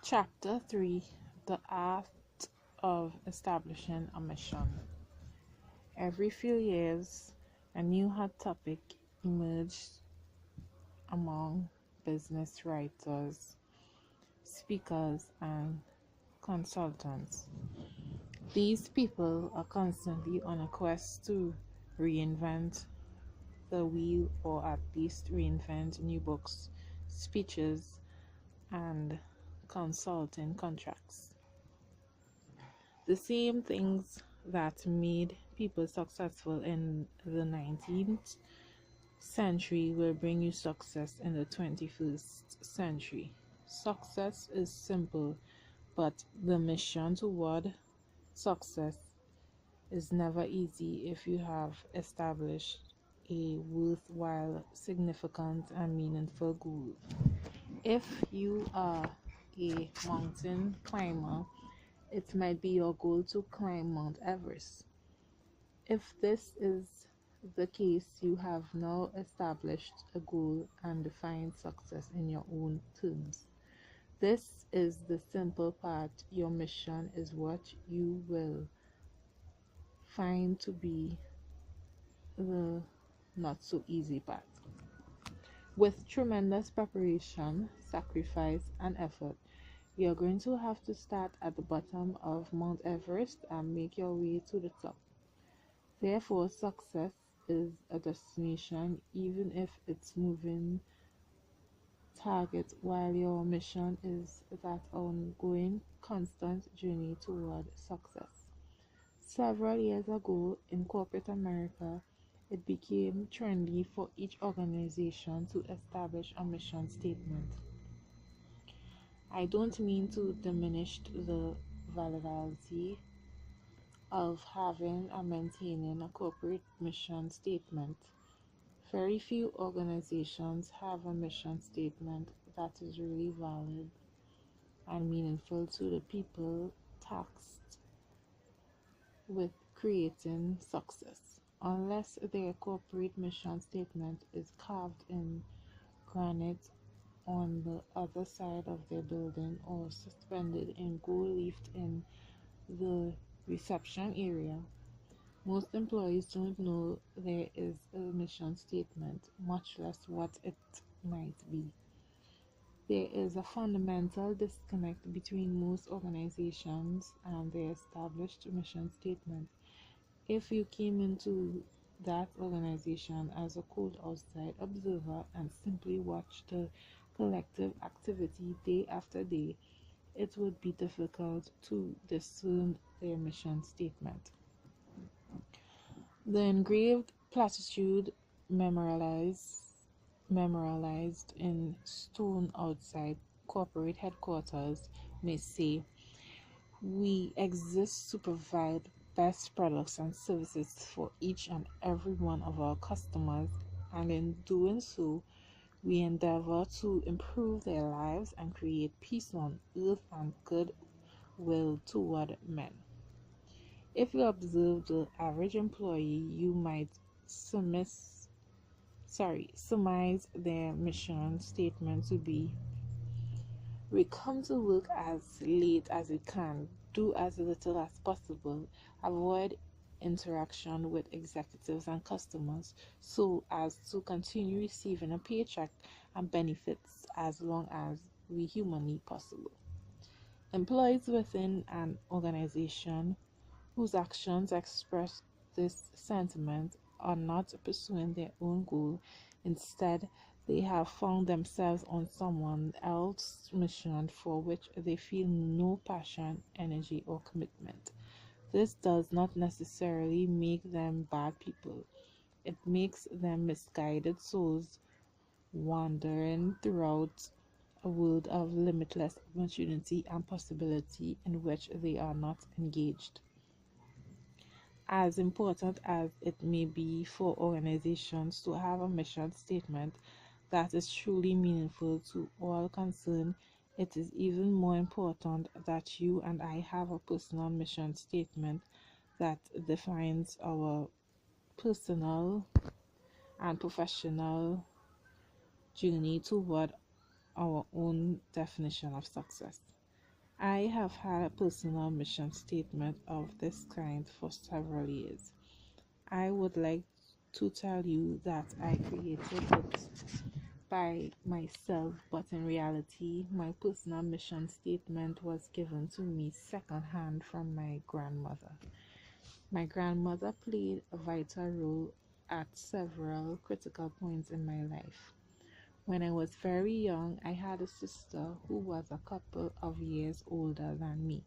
Chapter 3: The Art of Establishing a Mission. Every few years, a new hot topic emerges among business writers, speakers, and consultants. These people are constantly on a quest to reinvent the wheel, or at least reinvent new books, speeches, and consulting contracts. The same things that made people successful in the 19th century will bring you success in the 21st century. Success is simple, but the mission toward success is never easy if you have established a worthwhile, significant, and meaningful goal. If you are a mountain climber, it might be your goal to climb Mount Everest. If this is the case, you have now established a goal and defined success in your own terms. This is the simple part. Your mission is what you will find to be the not so easy part. With tremendous preparation, sacrifice, and effort, you're going to have to start at the bottom of Mount Everest and make your way to the top. Therefore, success is a destination, even if it's moving target, while your mission is that ongoing, constant journey toward success. Several years ago in corporate America, it became trendy for each organization to establish a mission statement. I don't mean to diminish the validity of having and maintaining a corporate mission statement. Very few organizations have a mission statement that is really valid and meaningful to the people tasked with creating success, unless their corporate mission statement is carved in granite on the other side of their building or suspended in gold leaf in the reception area. Most employees don't know there is a mission statement, much less what it might be. There is a fundamental disconnect between most organizations and their established mission statement. If you came into that organization as a cold outside observer and simply watched the collective activity day after day, it would be difficult to discern their mission statement. The engraved platitude memorialized in stone outside corporate headquarters may say, "We exist to provide best products and services for each and every one of our customers, and in doing so, we endeavor to improve their lives and create peace on earth and goodwill toward men." If you observe the average employee, you might surmise their mission statement to be, "We come to work as late as we can, do as little as possible, avoid interaction with executives and customers so as to continue receiving a paycheck and benefits as long as we humanly possible." Employees within an organization whose actions express this sentiment are not pursuing their own goal. Instead, they have found themselves on someone else's mission for which they feel no passion, energy, or commitment. This does not necessarily make them bad people. It makes them misguided souls wandering throughout a world of limitless opportunity and possibility in which they are not engaged. As important as it may be for organizations to have a mission statement that is truly meaningful to all concerned, it is even more important that you and I have a personal mission statement that defines our personal and professional journey toward our own definition of success. I have had a personal mission statement of this kind for several years. I would like to tell you that I created it by myself, but in reality, my personal mission statement was given to me secondhand from my grandmother. My grandmother played a vital role at several critical points in my life. When I was very young, I had a sister who was a couple of years older than me.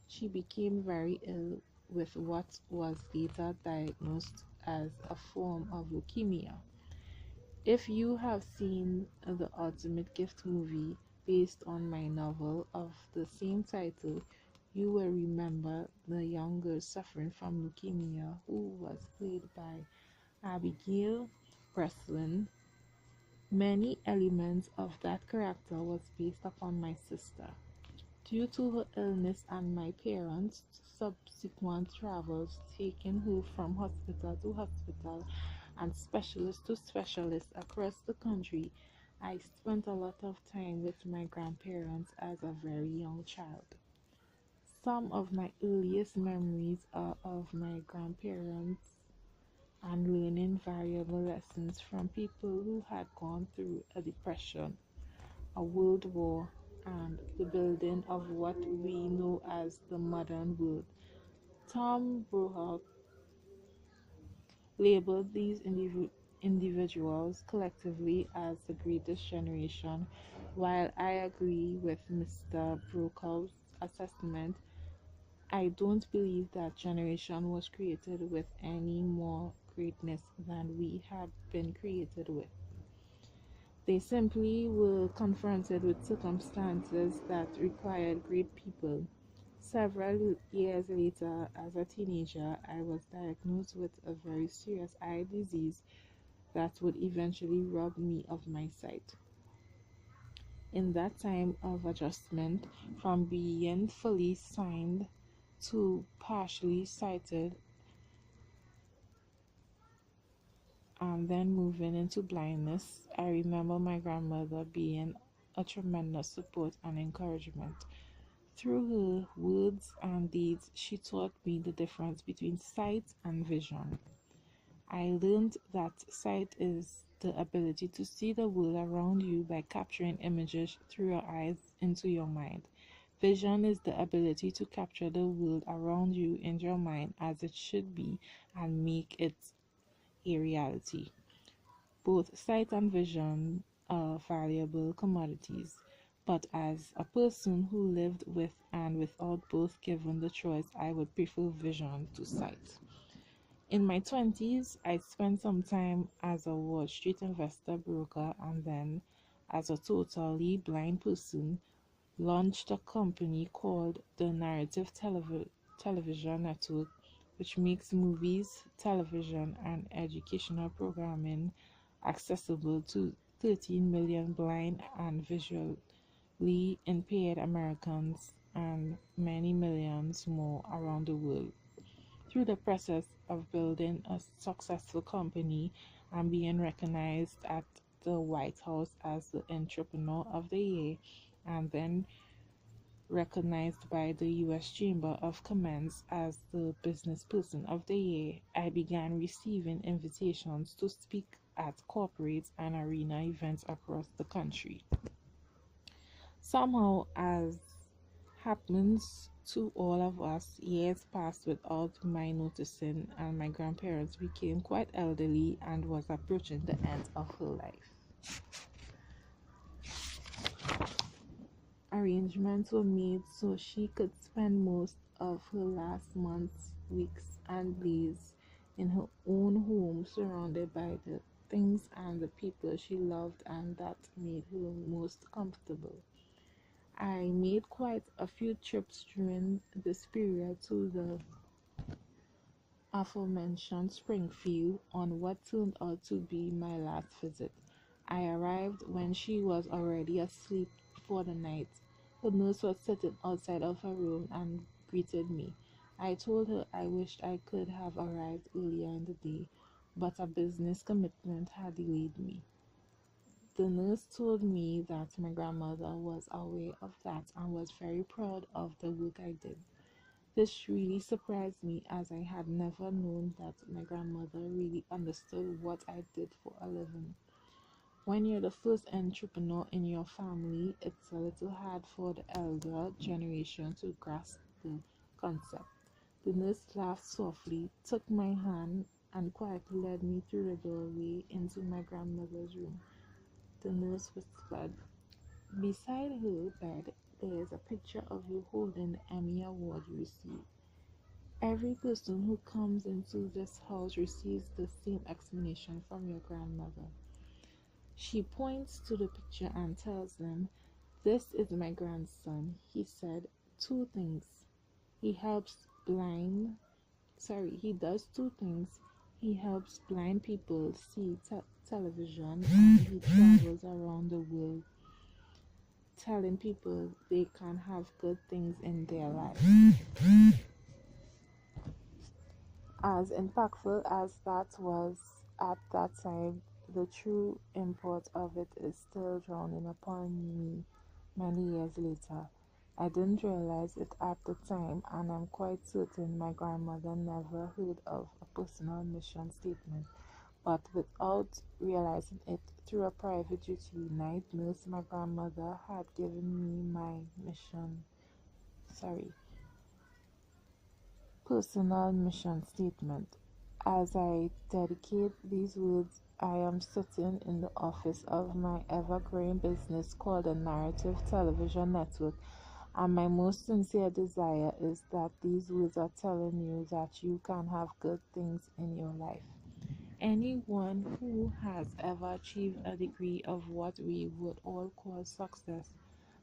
She became very ill with what was later diagnosed as a form of leukemia. If you have seen the Ultimate Gift movie based on my novel of the same title, you will remember the young girl suffering from leukemia who was played by Abigail Breslin. Many elements of that character was based upon my sister. Due to her illness and my parents' subsequent travels taking her from hospital to hospital and specialist to specialist across the country, I spent a lot of time with my grandparents as a very young child. Some of my earliest memories are of my grandparents and learning valuable lessons from people who had gone through a depression, a world war, and the building of what we know as the modern world. Tom Brokaw labeled these individuals collectively as the greatest generation. While I agree with Mr. Brokaw's assessment, I don't believe that generation was created with any more greatness than we had been created with. They simply were confronted with circumstances that required great people. Several years later, as a teenager, I was diagnosed with a very serious eye disease that would eventually rob me of my sight. In that time of adjustment, from being fully signed to partially sighted and then moving into blindness, I remember my grandmother being a tremendous support and encouragement. Through her words and deeds, she taught me the difference between sight and vision. I learned that sight is the ability to see the world around you by capturing images through your eyes into your mind. Vision is the ability to capture the world around you in your mind as it should be and make it a reality. Both sight and vision are valuable commodities, but as a person who lived with and without both given the choice, I would prefer vision to sight. In my 20s, I spent some time as a Wall Street investor broker and then, as a totally blind person, launched a company called the Narrative Television Network, which makes movies, television, and educational programming accessible to 13 million blind and visually impaired Americans and many millions more around the world. Through the process of building a successful company and being recognized at the White House as the Entrepreneur of the Year, and then recognized by the U.S. Chamber of Commerce as the Business Person of the Year, I began receiving invitations to speak at corporate and arena events across the country. Somehow, as happens to all of us, years passed without my noticing, and my grandparents became quite elderly and was approaching the end of her life. Arrangements were made so she could spend most of her last months, weeks, and days in her own home, surrounded by the things and the people she loved and that made her most comfortable. I made quite a few trips during this period to the aforementioned Springfield on what turned out to be my last visit. I arrived when she was already asleep for the night. The nurse was sitting outside of her room and greeted me. I told her I wished I could have arrived earlier in the day, but a business commitment had delayed me. The nurse told me that my grandmother was aware of that and was very proud of the work I did. This really surprised me as I had never known that my grandmother really understood what I did for a living. When you're the first entrepreneur in your family, it's a little hard for the elder generation to grasp the concept. The nurse laughed softly, took my hand, and quietly led me through the doorway into my grandmother's room. The nurse whispered, "Beside her bed, there is a picture of you holding the Emmy Award you received. Every person who comes into this house receives the same explanation from your grandmother. She points to the picture and tells them, 'This is my grandson. He said two things. He helps blind, he does two things. He helps blind people see television and he travels around the world telling people they can have good things in their life.'" As impactful as that was at that time, the true import of it is still dawning upon me many years later. I didn't realize it at the time, and I'm quite certain my grandmother never heard of a personal mission statement. But without realizing it, through a private duty night nurse, my grandmother had given me my sorry, personal mission statement. As I dedicate these words, I am sitting in the office of my ever-growing business called the Narrative Television Network, and my most sincere desire is that these words are telling you that you can have good things in your life. Anyone who has ever achieved a degree of what we would all call success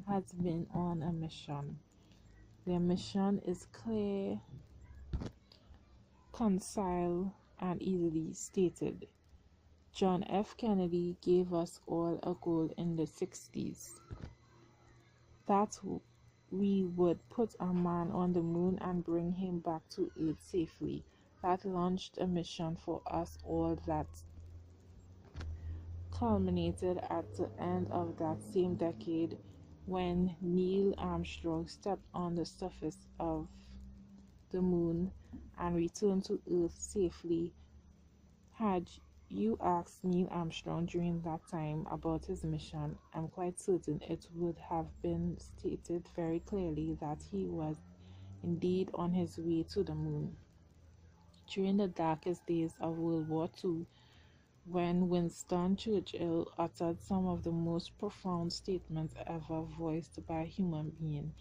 has been on a mission. Their mission is clear, concise, and easily stated. John F. Kennedy gave us all a goal in the 60s that we would put a man on the moon and bring him back to Earth safely. That launched a mission for us all that culminated at the end of that same decade when Neil Armstrong stepped on the surface of the moon and returned to Earth safely. Had you asked Neil Armstrong during that time about his mission, I'm quite certain it would have been stated very clearly that he was indeed on his way to the moon. During the darkest days of World War II, when Winston Churchill uttered some of the most profound statements ever voiced by a human being,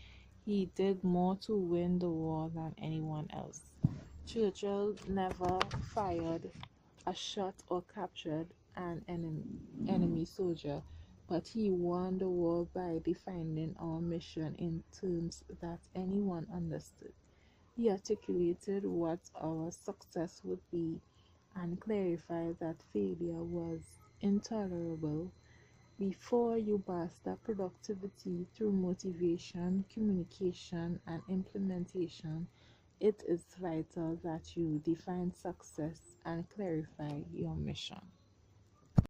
he did more to win the war than anyone else. Churchill never fired a shot or captured an enemy soldier, but he won the war by defining our mission in terms that anyone understood. He articulated what our success would be and clarified that failure was intolerable. Before you master productivity through motivation, communication, and implementation, it is vital that you define success and clarify your mission.